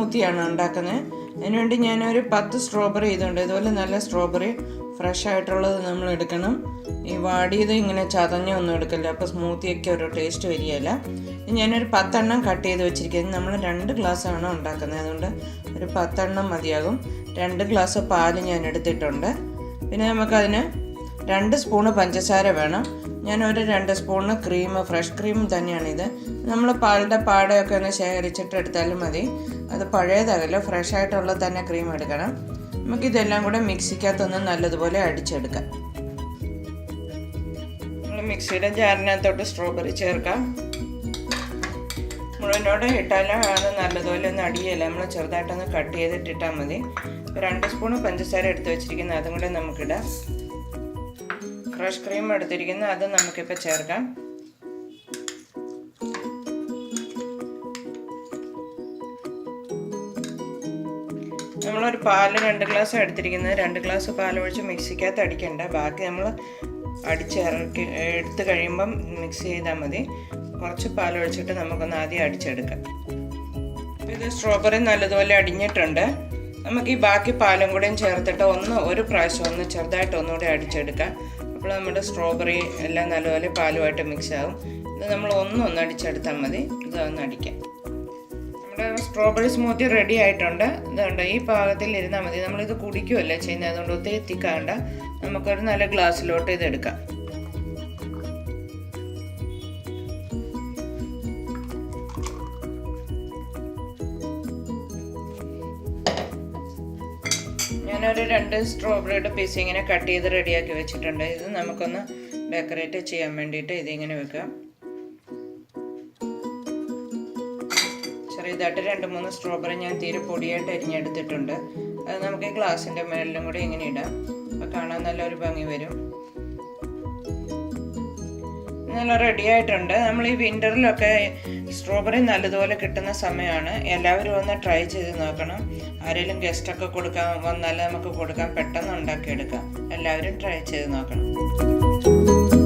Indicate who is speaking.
Speaker 1: സ്മൂത്തിയാണ് ഉണ്ടാക്കുന്നത്. അതിനുവേണ്ടി ഞാനൊരു 10 സ്ട്രോബെറി ഇതുണ്ട്. ഇതുപോലെ നല്ല സ്ട്രോബെറി ഫ്രഷ് ആയിട്ടുള്ളത് നമ്മൾ എടുക്കണം. ഈ വാടിയത് ഇങ്ങനെ ചതഞ്ഞൊന്നും എടുക്കില്ല, അപ്പോൾ സ്മൂത്തിയൊക്കെ ഒരു ടേസ്റ്റ് വരികയില്ല. ഞാനൊരു 10 എണ്ണം കട്ട് ചെയ്ത് വെച്ചിരിക്കുന്നത്. നമ്മൾ 2 ഗ്ലാസ്സാണ് ഉണ്ടാക്കുന്നത്, അതുകൊണ്ട് ഒരു 10 എണ്ണം മതിയാകും. 2 ഗ്ലാസ് പാല് ഞാൻ എടുത്തിട്ടുണ്ട്. പിന്നെ നമുക്കതിന് 2 സ്പൂണ് പഞ്ചസാര വേണം. ഞാനൊരു 2 സ്പൂണ് ക്രീം, ഫ്രഷ് ക്രീം തന്നെയാണിത്. നമ്മൾ പാലിൻ്റെ പാടയൊക്കെ ഒന്ന് ശേഖരിച്ചിട്ട് എടുത്താലും മതി, അത് പഴയതാകല്ലോ, ഫ്രഷ് ആയിട്ടുള്ള തന്നെ ക്രീം എടുക്കണം. നമുക്കിതെല്ലാം കൂടെ മിക്സിക്കകത്തൊന്ന് നല്ലതുപോലെ അടിച്ചെടുക്കാം. നമ്മൾ മിക്സിയുടെ ജാറിനകത്തോട്ട് സ്ട്രോബെറി ചേർക്കാം. മുഴുവനോടെ ഇട്ടാലും അത് നല്ലതുപോലെ ഒന്ന് അടിയല്ല, നമ്മൾ ചെറുതായിട്ടൊന്ന് കട്ട് ചെയ്തിട്ടിട്ടാൽ മതി. 2 സ്പൂണ് പഞ്ചസാര എടുത്ത് വെച്ചിരിക്കുന്നത്, അതും കൂടെ നമുക്കിടാം. ഫ്രഷ് ക്രീം എടുത്തിരിക്കുന്നത്, അത് നമുക്കിപ്പോൾ ചേർക്കാം. നമ്മളൊരു പാല് 2 ഗ്ലാസ് എടുത്തിരിക്കുന്നത്. 2 ഗ്ലാസ് പാലൊഴിച്ച് മിക്സിക്കകത്ത് അടിക്കണ്ട, ബാക്കി നമ്മൾ അടിച്ചിറക്കി എടുത്ത് കഴിയുമ്പം മിക്സ് ചെയ്താൽ മതി. കുറച്ച് പാലൊഴിച്ചിട്ട് നമുക്കൊന്ന് ആദ്യം അടിച്ചെടുക്കാം. ഇത് സ്ട്രോബെറി നല്ലതുപോലെ അടിഞ്ഞിട്ടുണ്ട്. നമുക്ക് ഈ ബാക്കി പാലും കൂടെയും ചേർത്തിട്ട് ഒരു പ്രാവശ്യം ഒന്ന് ചെറുതായിട്ട് ഒന്നുകൂടെ അടിച്ചെടുക്കാം. അപ്പോൾ നമ്മുടെ സ്ട്രോബെറി എല്ലാം നല്ലപോലെ പാലുമായിട്ട് മിക്സ് ആകും. ഇത് നമ്മൾ ഒന്ന് അടിച്ചെടുത്താൽ മതി. ഇതൊന്ന് അടിക്കാം. നമ്മുടെ സ്ട്രോബെറി സ്മൂത്തി റെഡി ആയിട്ടുണ്ട്. ഇതുണ്ട്, ഈ പാകത്തിൽ ഇരുന്നാൽ മതി. നമ്മളിത് കുടിക്കുമല്ലേ ചെയ്യുന്നത്, അതുകൊണ്ട് ഒത്തിരി തിക്കാണ്ട. നമുക്കൊരു നല്ല ഗ്ലാസ്സിലോട്ട് ഇതെടുക്കാം. ഞാനൊരു 2 സ്ട്രോബെറിയുടെ പീസ് ഇങ്ങനെ കട്ട് ചെയ്ത് റെഡിയാക്കി വെച്ചിട്ടുണ്ട്. ഇത് നമുക്കൊന്ന് ഡെക്കറേറ്റ് ചെയ്യാൻ വേണ്ടിയിട്ട് ഇതിങ്ങനെ വെക്കാം. ചെറിയതായിട്ട് 2-3 സ്ട്രോബെറി ഞാൻ തീരെ പൊടിയായിട്ട് അരിഞ്ഞെടുത്തിട്ടുണ്ട്. അത് നമുക്ക് ഈ ഗ്ലാസിൻ്റെ മേളിലും കൂടി ഇങ്ങനെ ഇടാം. അപ്പോൾ കാണാൻ നല്ലൊരു ഭംഗി വരും. നല്ല റെഡി ആയിട്ടുണ്ട്. നമ്മൾ ഈ വിൻ്ററിലൊക്കെ സ്ട്രോബെറി നല്ലതുപോലെ കിട്ടുന്ന സമയമാണ്. എല്ലാവരും ഒന്ന് ട്രൈ ചെയ്ത് നോക്കണം. ആരെങ്കിലും ഗസ്റ്റൊക്കെ കൊടുക്കാൻ വന്നാൽ നമുക്ക് കൊടുക്കാൻ പെട്ടെന്ന് ഉണ്ടാക്കിയെടുക്കാം. എല്ലാവരും ട്രൈ ചെയ്ത് നോക്കണം.